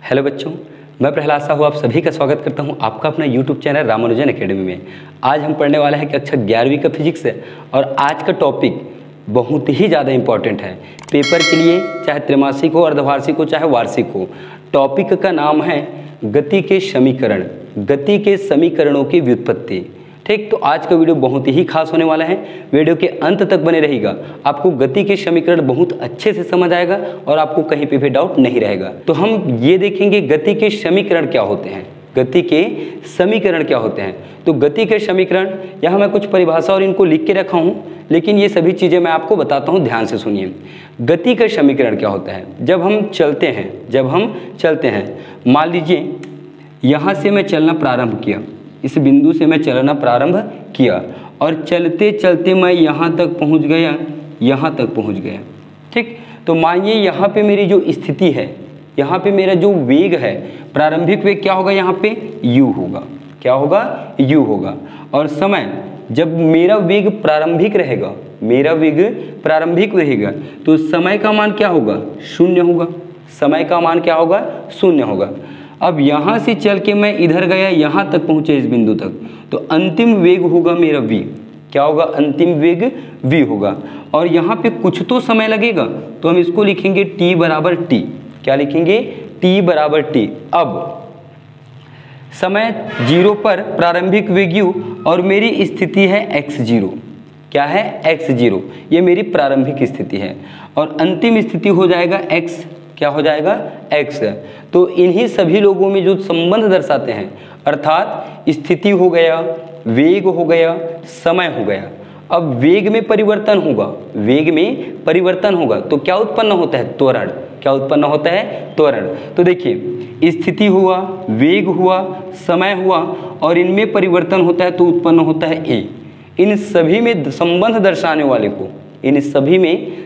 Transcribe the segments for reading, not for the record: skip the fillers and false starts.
Hello बच्चों, मैं प्रहलाद साहू आप सभी का स्वागत करता हूं आपका अपना यूट्यूब चैनल रामानुजन एकेडमी में। आज हम पढ़ने वाले हैं कक्षा 11वीं का फिजिक्स है और आज का टॉपिक बहुत ही ज़्यादा इम्पॉर्टेंट है पेपर के लिए, चाहे त्रैमासिक हो, अर्धवार्षिक हो, चाहे वार्षिक हो। टॉपिक का नाम है गति के समीकरण, गति के समीकरणों की व्युत्पत्ति। ठीक, तो आज का वीडियो बहुत ही खास होने वाला है। वीडियो के अंत तक बने रहिएगा, आपको गति के समीकरण बहुत अच्छे से समझ आएगा और आपको कहीं पे भी डाउट नहीं रहेगा। तो हम ये देखेंगे गति के समीकरण क्या होते हैं, गति के समीकरण क्या होते हैं। तो गति के समीकरण, यहाँ मैं कुछ परिभाषा और इनको लिख के रखा हूँ, लेकिन ये सभी चीज़ें मैं आपको बताता हूँ, ध्यान से सुनिए। गति का समीकरण क्या होता है? जब हम चलते हैं, मान लीजिए यहाँ से मैं चलना प्रारंभ किया, इस बिंदु से मैं चलना प्रारंभ किया और चलते चलते मैं यहाँ तक पहुँच गया, ठीक। तो मानिए यहाँ पे मेरी जो स्थिति है, यहाँ पे मेरा जो वेग है, प्रारंभिक वेग क्या होगा? यहाँ पे u होगा। क्या होगा? u होगा। और समय, जब मेरा वेग प्रारंभिक रहेगा, तो समय का मान क्या होगा? 0 होगा। समय का मान क्या होगा? 0 होगा। अब यहाँ से चल के मैं इधर गया, यहाँ तक पहुँचे इस बिंदु तक, तो अंतिम वेग होगा मेरा v। क्या होगा? अंतिम वेग v होगा। और यहाँ पे कुछ तो समय लगेगा, तो हम इसको लिखेंगे t बराबर t। क्या लिखेंगे? t बराबर t। अब समय 0 पर प्रारंभिक वेग u और मेरी स्थिति है x0। क्या है? x0, ये मेरी प्रारंभिक स्थिति है और अंतिम स्थिति हो जाएगा x। क्या हो जाएगा? x। तो इन्हीं सभी लोगों में जो संबंध दर्शाते हैं, अर्थात स्थिति हो गया, वेग हो गया, समय हो गया। अब वेग में परिवर्तन होगा, तो क्या उत्पन्न होता है? त्वरण। क्या उत्पन्न होता है? त्वरण। तो देखिए, स्थिति हुआ, वेग हुआ, समय हुआ और इनमें परिवर्तन होता है तो उत्पन्न होता है a। इन सभी में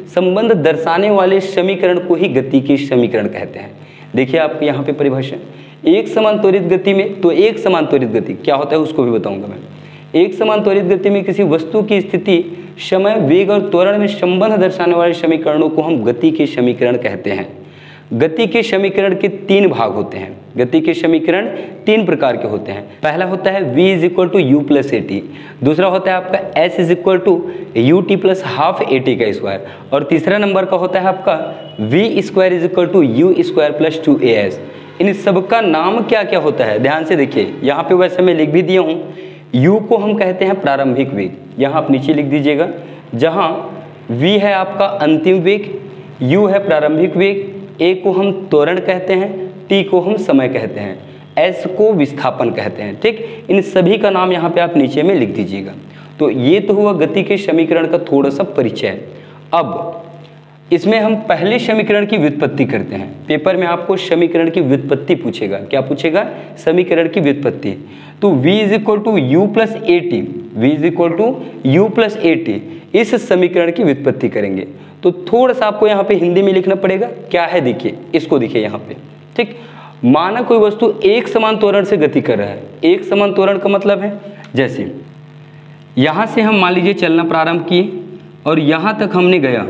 संबंध दर्शाने वाले समीकरण को ही गति के समीकरण कहते हैं। देखिए आप यहाँ पे परिभाषा, एक समान त्वरित गति में, तो एक समान त्वरित गति क्या होता है उसको भी बताऊंगा मैं। एक समान त्वरित गति में किसी वस्तु की स्थिति, समय, वेग और त्वरण में संबंध दर्शाने वाले समीकरणों को हम गति के समीकरण कहते हैं। गति के समीकरण के 3 भाग होते हैं। गति के समीकरण 3 प्रकार के होते हैं। पहला होता है v = u + at, दूसरा होता है आपका s = ut + ½ at का स्क्वायर, और तीसरा नंबर का होता है आपका v² = u² + 2as। इन सब का नाम क्या क्या होता है? ध्यान से देखिए, यहाँ पे वैसे मैं लिख भी दिया हूँ। u को हम कहते हैं प्रारंभिक वेग, यहाँ आप नीचे लिख दीजिएगा, जहाँ v है आपका अंतिम वेग, u है प्रारंभिक वेग, a को हम त्वरण कहते हैं, t को हम समय कहते हैं, s को विस्थापन कहते हैं। ठीक, इन सभी का नाम यहाँ पे आप नीचे में लिख दीजिएगा। तो ये तो हुआ गति के समीकरण का थोड़ा सा परिचय। अब इसमें हम पहले समीकरण की व्युत्पत्ति करते हैं। पेपर में आपको समीकरण की व्युत्पत्ति पूछेगा। क्या पूछेगा? समीकरण की व्युत्पत्ति। तो v = u + at, इस समीकरण की व्युत्पत्ति करेंगे। तो थोड़ा सा आपको यहाँ पे हिंदी में लिखना पड़ेगा। क्या है? देखिए, इसको देखिए यहाँ पे। ठीक, माना कोई वस्तु एक समान त्वरण से गति कर रहा है। एक समान त्वरण का मतलब है, जैसे यहाँ से हम मान लीजिए चलना प्रारंभ किए और यहाँ तक हमने गया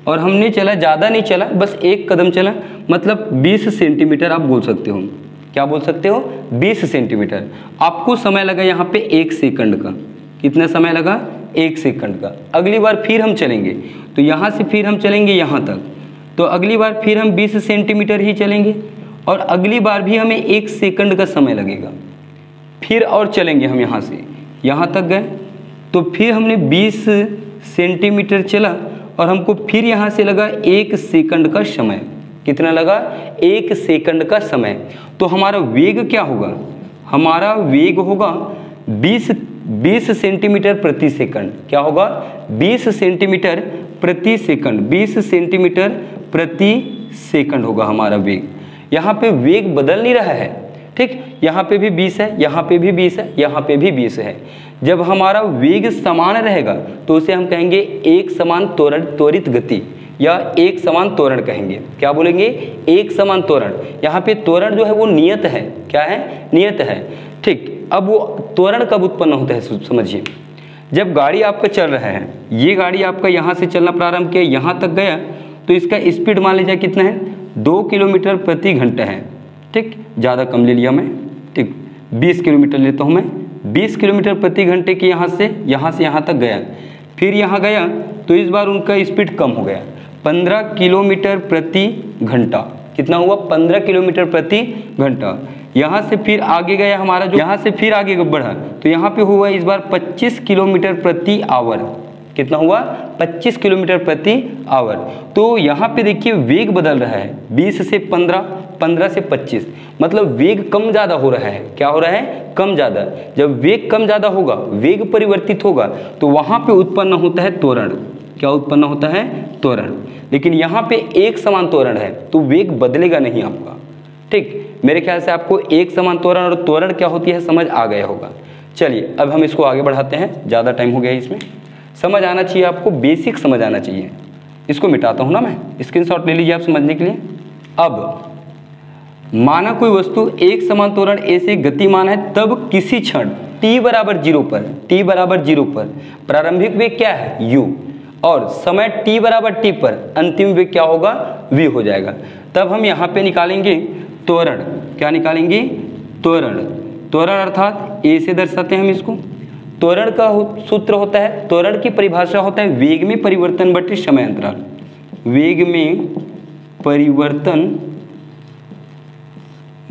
और हमने चला, ज़्यादा नहीं चला, बस एक कदम चला, मतलब 20 सेंटीमीटर आप बोल सकते हो। क्या बोल सकते हो? 20 सेंटीमीटर। आपको समय लगा यहाँ पे 1 सेकंड का। कितना समय लगा? 1 सेकंड का। अगली बार फिर हम चलेंगे, तो यहाँ से फिर हम चलेंगे यहाँ तक, तो अगली बार फिर हम 20 सेंटीमीटर ही चलेंगे और अगली बार भी हमें 1 सेकंड का समय लगेगा। फिर और चलेंगे हम यहाँ से यहाँ तक गए, तो फिर हमने 20 सेंटीमीटर चला और हमको फिर यहाँ से लगा 1 सेकंड का समय। कितना लगा? 1 सेकंड का समय। तो हमारा वेग क्या होगा? हमारा वेग होगा 20 सेंटीमीटर प्रति सेकंड। क्या होगा? 20 सेंटीमीटर प्रति सेकंड। 20 सेंटीमीटर प्रति सेकंड होगा हमारा वेग। यहाँ पे वेग बदल नहीं रहा है। ठीक, यहाँ पे भी 20 है, यहाँ पे भी 20 है, यहाँ पे भी 20 है। जब हमारा वेग समान रहेगा तो उसे हम कहेंगे एक समान त्वरित गति या एक समान त्वरण कहेंगे। क्या बोलेंगे? एक समान त्वरण। यहाँ पे त्वरण जो है वो नियत है। क्या है? नियत है। ठीक, अब वो त्वरण कब उत्पन्न होता है समझिए। जब गाड़ी आपका चल रहा है, ये गाड़ी आपका यहाँ से चलना प्रारंभ किया, यहाँ तक गया, तो इसका स्पीड मान लीजिए कितना है? 2 किलोमीटर प्रति घंटा है। ठीक, ज़्यादा कम ले लिया मैं, ठीक, 20 किलोमीटर लेता हूँ मैं। 20 किलोमीटर प्रति घंटे के यहाँ से यहाँ तक गया, फिर यहाँ गया तो इस बार उनका स्पीड कम हो गया, 15 किलोमीटर प्रति घंटा। कितना हुआ? 15 किलोमीटर प्रति घंटा। यहाँ से फिर आगे गया हमारा, जो यहाँ से फिर आगे बढ़ा तो यहाँ पे हुआ इस बार 25 किलोमीटर प्रति आवर। कितना हुआ? 25 किलोमीटर प्रति आवर। तो यहाँ पे देखिए वेग बदल रहा है, 20 से 15, 15 से 25, मतलब वेग कम ज़्यादा हो रहा है। क्या हो रहा है? कम ज़्यादा। जब वेग कम ज़्यादा होगा, वेग परिवर्तित होगा, तो वहाँ पे उत्पन्न होता है त्वरण। क्या उत्पन्न होता है? त्वरण। लेकिन यहाँ पे एक समान त्वरण है तो वेग बदलेगा नहीं आपका। ठीक, मेरे ख्याल से आपको एक समान त्वरण और त्वरण क्या होती है समझ आ गया होगा। चलिए अब हम इसको आगे बढ़ाते हैं, ज़्यादा टाइम हो गया इसमें। समझ आना चाहिए आपको, बेसिक समझ आना चाहिए। इसको मिटाता हूँ ना मैं, स्क्रीनशॉट ले लीजिए आप समझने के लिए। अब माना कोई वस्तु एक समान त्वरण ए से गतिमान है, तब किसी क्षण t बराबर 0 पर प्रारंभिक वेग क्या है? u, और समय t बराबर t पर अंतिम वेग क्या होगा? v हो जाएगा। तब हम यहाँ पे निकालेंगे त्वरण। क्या निकालेंगे? त्वरण। त्वरण अर्थात a से दर्शाते हैं हम इसको। त्वरण का सूत्र होता है, त्वरण की परिभाषा होता है वेग में परिवर्तन बटे समय अंतराल। वेग में परिवर्तन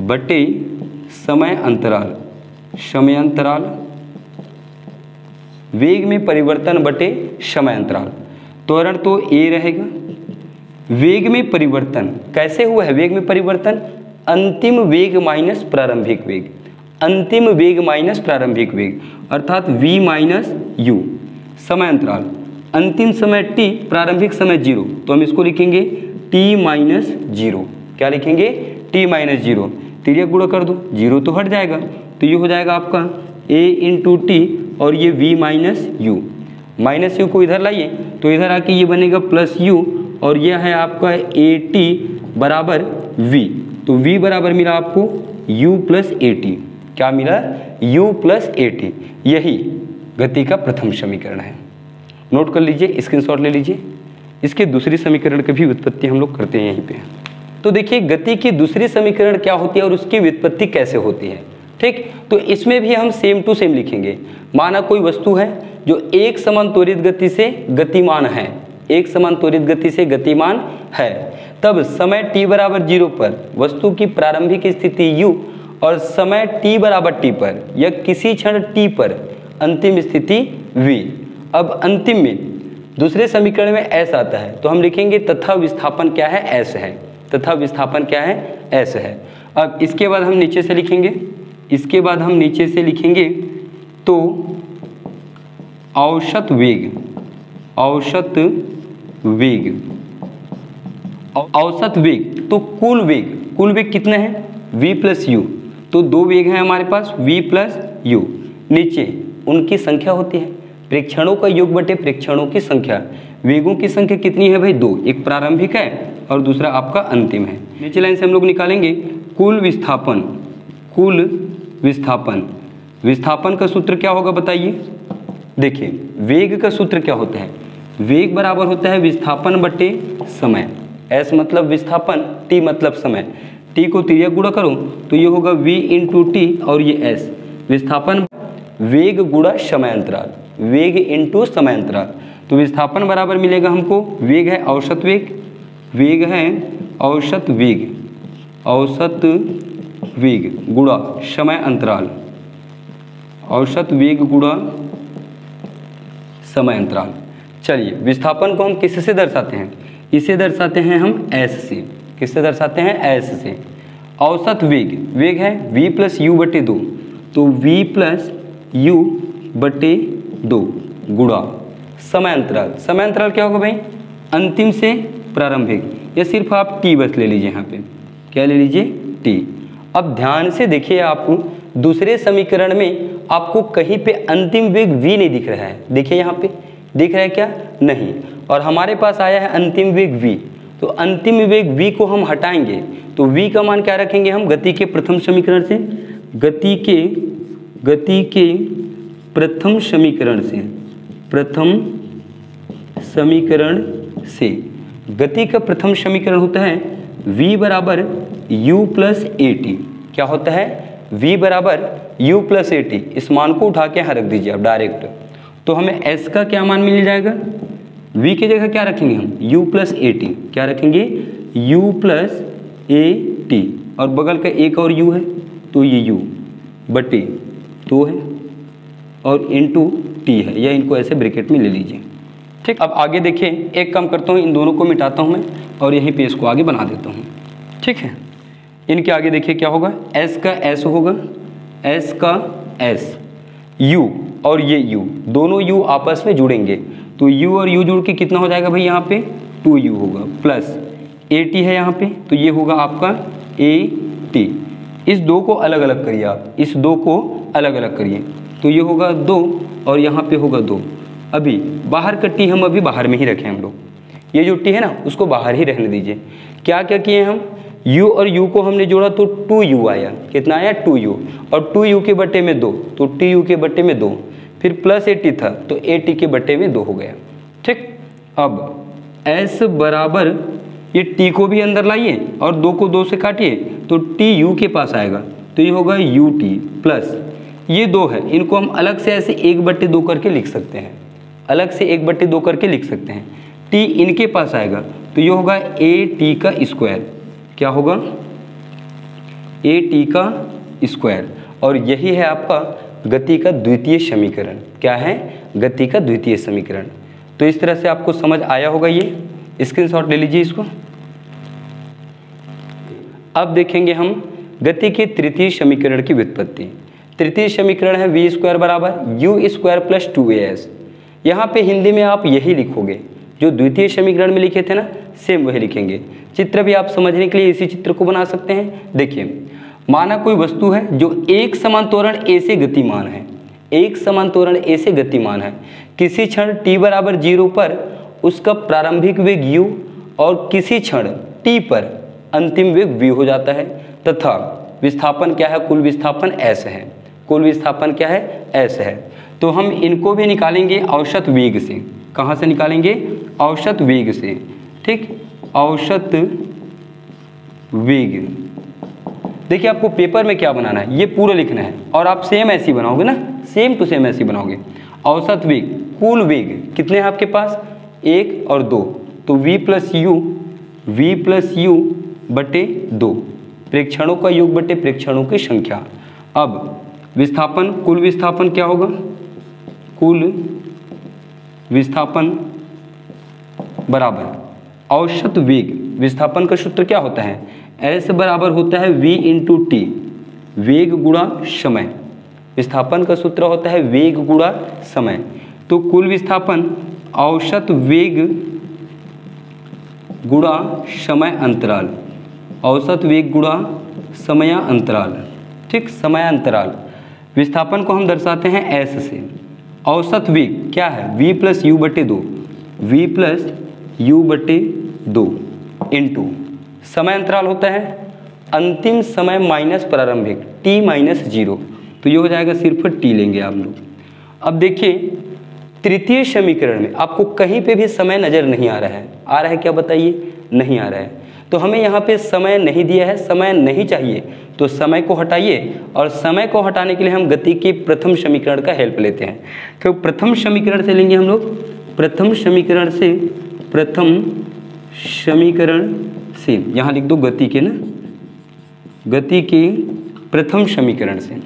बटे समय अंतराल। समय अंतराल, वेग में परिवर्तन बटे समय अंतराल। त्वरण तो a रहेगा। वेग में परिवर्तन कैसे हुआ है? वेग में परिवर्तन अंतिम वेग माइनस प्रारंभिक वेग, अंतिम वेग माइनस प्रारंभिक वेग, अर्थात v माइनस u। समय अंतराल, अंतिम समय t, प्रारंभिक समय 0, तो हम इसको लिखेंगे t माइनस 0। क्या लिखेंगे? t minus 0। तिर्यक गुणा कर दो, 0 तो हट जाएगा, तो ये हो जाएगा आपका a इंटू टी, और ये v minus u। Minus u को इधर लाइए तो इधर आके ये बनेगा प्लस u, और यह है आपका at बराबर v। तो v बराबर मिला आपको u प्लस at। क्या मिला? u plus at। यही गति का प्रथम समीकरण है। नोट कर लीजिए, स्क्रीनशॉट ले लीजिए। इसके दूसरी समीकरण की भी व्युत्पत्ति हम लोग करते हैं यहीं पे। तो देखिए गति की दूसरी समीकरण क्या होती है और उसकी व्युत्पत्ति कैसे होती है। ठीक, तो इसमें भी हम सेम टू सेम लिखेंगे। माना कोई वस्तु है जो एक समान त्वरित गति से गतिमान है, एक समान त्वरित गति से गतिमान है, तब समय t बराबर 0 पर वस्तु की प्रारंभिक स्थिति u और समय t बराबर t पर या किसी क्षण t पर अंतिम स्थिति v। अब अंतिम में दूसरे समीकरण में s आता है तो हम लिखेंगे तथा विस्थापन क्या है? s है। तथा विस्थापन क्या है? s है। अब इसके बाद हम नीचे से लिखेंगे, इसके बाद हम नीचे से लिखेंगे तो औसत वेग, औसत वेग, औसत वेग तो कुल वेग, कुल वेग कितना है? v plus u। तो दो वेग हैं हमारे पास, v प्लस u। नीचे उनकी संख्या होती है, प्रेक्षणों का योग बटे प्रेक्षणों की संख्या। वेगों की संख्या कितनी है भाई? 2, एक प्रारंभिक है और दूसरा आपका अंतिम है। नीचे लाइन से हम लोग निकालेंगे कुल विस्थापन। कुल विस्थापन, विस्थापन का सूत्र क्या होगा बताइए? देखिए वेग का सूत्र क्या होता है? वेग बराबर होता है विस्थापन बटे समय। s मतलब विस्थापन, t मतलब समय। t को तिर्यक गुणा करो तो ये होगा v इंटू टी और ये s। विस्थापन वेग गुणा समय अंतराल, वेग इंटू समय अंतराल। तो विस्थापन बराबर मिलेगा हमको, वेग है औसत वेग, वेग है औसत वेग, औसत वेग गुणा समय अंतराल, औसत वेग गुणा समय अंतराल। चलिए विस्थापन को हम किससे दर्शाते हैं? इसे दर्शाते हैं हम s से। किससे दर्शाते हैं? s से। औसत वेग, वेग है v प्लस u बटे 2, तो v प्लस u बटे 2 गुणा समय अंतराल। समय अंतराल क्या होगा भाई? अंतिम से प्रारंभिक, या सिर्फ आप t बस ले लीजिए यहाँ पे। क्या ले लीजिए? t। अब ध्यान से देखिए, आपको दूसरे समीकरण में आपको कहीं पे अंतिम वेग v नहीं दिख रहा है। देखिए यहाँ पे दिख रहा है क्या? नहीं। और हमारे पास आया है अंतिम वेग v, तो अंतिम वेग v को हम हटाएंगे तो v का मान क्या रखेंगे हम? गति के प्रथम समीकरण से, गति के प्रथम समीकरण से, प्रथम समीकरण से। गति का प्रथम समीकरण होता है v बराबर u प्लस ए टी। क्या होता है? v बराबर u प्लस ए टी। इस मान को उठा के यहाँ रख दीजिए आप डायरेक्ट, तो हमें s का क्या मान मिल जाएगा? v की जगह क्या रखेंगे हम? u plus A T. क्या रखेंगे? u प्लस ए टी, और बगल का एक और u है तो ये u बटे 2 है और इंटू टी है, या इनको ऐसे ब्रैकेट में ले लीजिए। ठीक, अब आगे देखिए, एक काम करता हूँ, इन दोनों को मिटाता हूँ मैं और यहीं पे इसको आगे बना देता हूँ। ठीक है, इनके आगे देखिए क्या होगा, s का s होगा, s का s, u और ये u, दोनों u आपस में जुड़ेंगे तो u और u जुड़ के कितना हो जाएगा भाई? यहाँ पे 2u होगा, प्लस at है यहाँ पे तो ये होगा आपका at। इस दो को अलग अलग करिए आप, इस दो को अलग अलग करिए तो ये होगा 2 और यहाँ पे होगा 2। अभी बाहर का टी हम अभी बाहर में ही रखें हम लोग, ये जो टी है ना उसको बाहर ही रहने दीजिए। क्या क्या किए हम? u और u को हमने जोड़ा तो 2u आया। कितना आया? 2u, और 2u के बट्टे में 2 तो tu के बट्टे में 2, फिर प्लस at था तो at के बट्टे में 2 हो गया। ठीक, अब s बराबर, ये t को भी अंदर लाइए और 2 को 2 से काटिए तो tu के पास आएगा तो ये होगा ut प्लस ये 2 है, इनको हम अलग से ऐसे 1/2 करके लिख सकते हैं, अलग से 1/2 करके लिख सकते हैं। t इनके पास आएगा तो ये होगा at का स्क्वायर। क्या होगा? at का स्क्वायर, और यही है आपका गति का द्वितीय समीकरण। क्या है? गति का द्वितीय समीकरण। तो इस तरह से आपको समझ आया होगा, ये स्क्रीनशॉट ले लीजिए इसको। अब देखेंगे हम गति के तृतीय समीकरण की व्युत्पत्ति। तृतीय समीकरण है v स्क्वायर बराबर u स्क्वायर प्लस 2as। यहाँ पे हिंदी में आप यही लिखोगे जो द्वितीय समीकरण में लिखे थे ना, सेम वही लिखेंगे। चित्र भी आप समझने के लिए इसी चित्र को बना सकते हैं। देखिए, माना कोई वस्तु है जो एक समान त्वरण a से गतिमान है, एक समान त्वरण a से गतिमान है। किसी क्षण t बराबर 0 पर उसका प्रारंभिक वेग u और किसी क्षण t पर अंतिम वेग v हो जाता है, तथा विस्थापन क्या है? कुल विस्थापन s है। कुल विस्थापन क्या है? s है। तो हम इनको भी निकालेंगे औसत वेग से। कहाँ से निकालेंगे? औसत वेग से। ठीक, औसत वेग। देखिए, आपको पेपर में क्या बनाना है, ये पूरा लिखना है और आप सेम ऐसे ही बनाओगे ना, सेम टू सेम ऐसे ही बनाओगे। औसत वेग, कुल वेग कितने हैं आपके पास? 1 और 2, तो v प्लस u बटे 2, प्रेक्षणों का योग बटे प्रेक्षणों की संख्या। अब विस्थापन, कुल विस्थापन क्या होगा? कुल विस्थापन बराबर औसत वेग। विस्थापन का सूत्र क्या होता है? S बराबर होता है v इंटू टी, वेग गुणा समय। विस्थापन का सूत्र होता है वेग गुणा समय। तो कुल विस्थापन औसत वेग गुणा समय अंतराल, औसत वेग गुणा समय अंतराल। ठीक, समय अंतराल। विस्थापन को हम दर्शाते हैं S से। औसत वेग क्या है? v प्लस u बटे 2, v प्लस u बटे 2 इंटू समय अंतराल होता है अंतिम समय माइनस प्रारंभिक t माइनस 0, तो ये हो जाएगा सिर्फ t लेंगे आप लोग। अब देखिए, तृतीय समीकरण में आपको कहीं पे भी समय नज़र नहीं आ रहा है। आ रहा है क्या बताइए? नहीं आ रहा है। तो हमें यहाँ पे समय नहीं दिया है, समय नहीं चाहिए, तो समय को हटाइए, और समय को हटाने के लिए हम गति के प्रथम समीकरण का हेल्प लेते हैं। तो प्रथम समीकरण से लेंगे हम लोग, प्रथम समीकरण से, प्रथम समीकरण से यहाँ लिख दो गति के ना, गति के प्रथम समीकरण से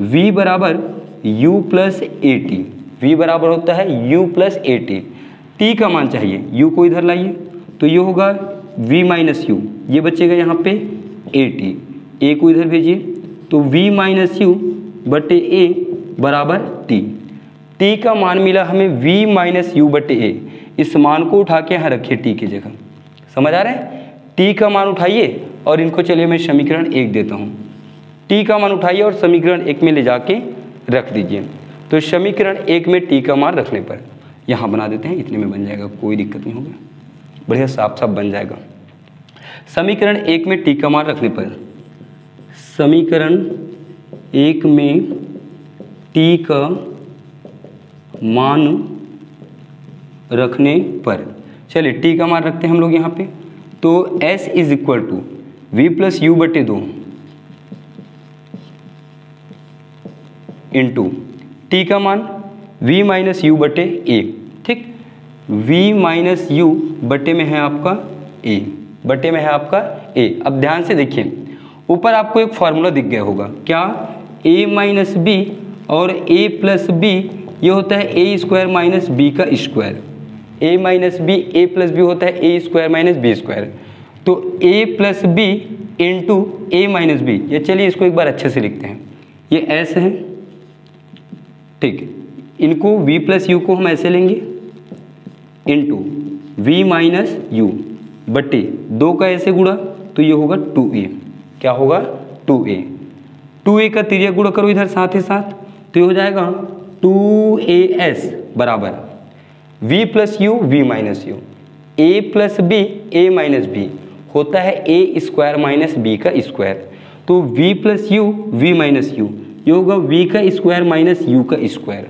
v बराबर u plus A T. v बराबर होता है u plus A T. t का मान चाहिए, u को इधर लाइए तो ये होगा v माइनस यू, ये बचेगा यहाँ पे ए टी, a को इधर भेजिए तो v माइनस यू बटे a बराबर t। t का मान मिला हमें v माइनस यू बटे a। इस मान को उठा के यहाँ रखिए t की जगह। समझ आ रहा है? t का मान उठाइए और इनको चलिए मैं समीकरण 1 देता हूँ। t का मान उठाइए और समीकरण 1 में ले जाके रख दीजिए। तो समीकरण 1 में t का मान रखने पर यहाँ बना देते हैं, इतने में बन जाएगा, कोई दिक्कत नहीं होगा, बढ़िया साफ साफ बन जाएगा। समीकरण 1 में t का मान रखने पर, समीकरण 1 में t का मान रखने पर, चलिए t का मान रखते हैं हम लोग यहाँ पे, तो S is equal to v plus u बटे 2 इंटू टी का मान v माइनस यू बटे ए। ठीक, v माइनस यू बटे में है आपका a, बटे में है आपका a। अब ध्यान से देखिए, ऊपर आपको एक फॉर्मूला दिख गया होगा, क्या, a माइनस बी और a प्लस बी ये होता है ए स्क्वायर माइनस बी का square. a minus b a plus b होता है a square minus b square. तो a plus b into a minus b, ये चलिए इसको एक बार अच्छे से लिखते हैं, ये s है। ठीक, इनको v प्लस यू को हम ऐसे लेंगे इंटू v माइनस यू बटे 2 का ऐसे गुणा तो ये होगा 2a। क्या होगा, 2a। 2a का तिर्यक गुणा करो इधर साथ ही साथ, तो ये हो जाएगा 2as बराबर v plus u v minus u, a plus b a minus b होता है ए स्क्वायर माइनस बी का स्क्वायर। तो v plus u v minus u, ये होगा v का स्क्वायर माइनस यू का स्क्वायर।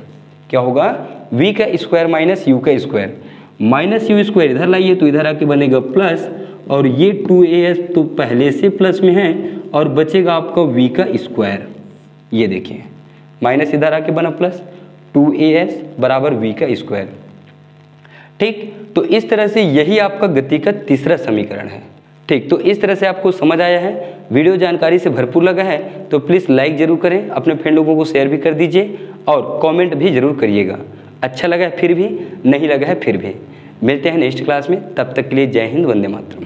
क्या होगा, v का स्क्वायर माइनस यू का स्क्वायर। माइनस यू स्क्वायर इधर लाइए तो इधर आके बनेगा प्लस, और ये 2as तो पहले से प्लस में है और बचेगा आपका v का स्क्वायर। ये देखिए माइनस इधर आके बना प्लस, 2as बराबर v का स्क्वायर। ठीक, तो इस तरह से यही आपका गति का तीसरा समीकरण है। ठीक, तो इस तरह से आपको समझ आया है, वीडियो जानकारी से भरपूर लगा है तो प्लीज़ लाइक ज़रूर करें, अपने फ्रेंड लोगों को शेयर भी कर दीजिए और कमेंट भी ज़रूर करिएगा। अच्छा लगा है फिर भी, नहीं लगा है फिर भी। मिलते हैं नेक्स्ट क्लास में, तब तक के लिए जय हिंद, वंदे मातरम।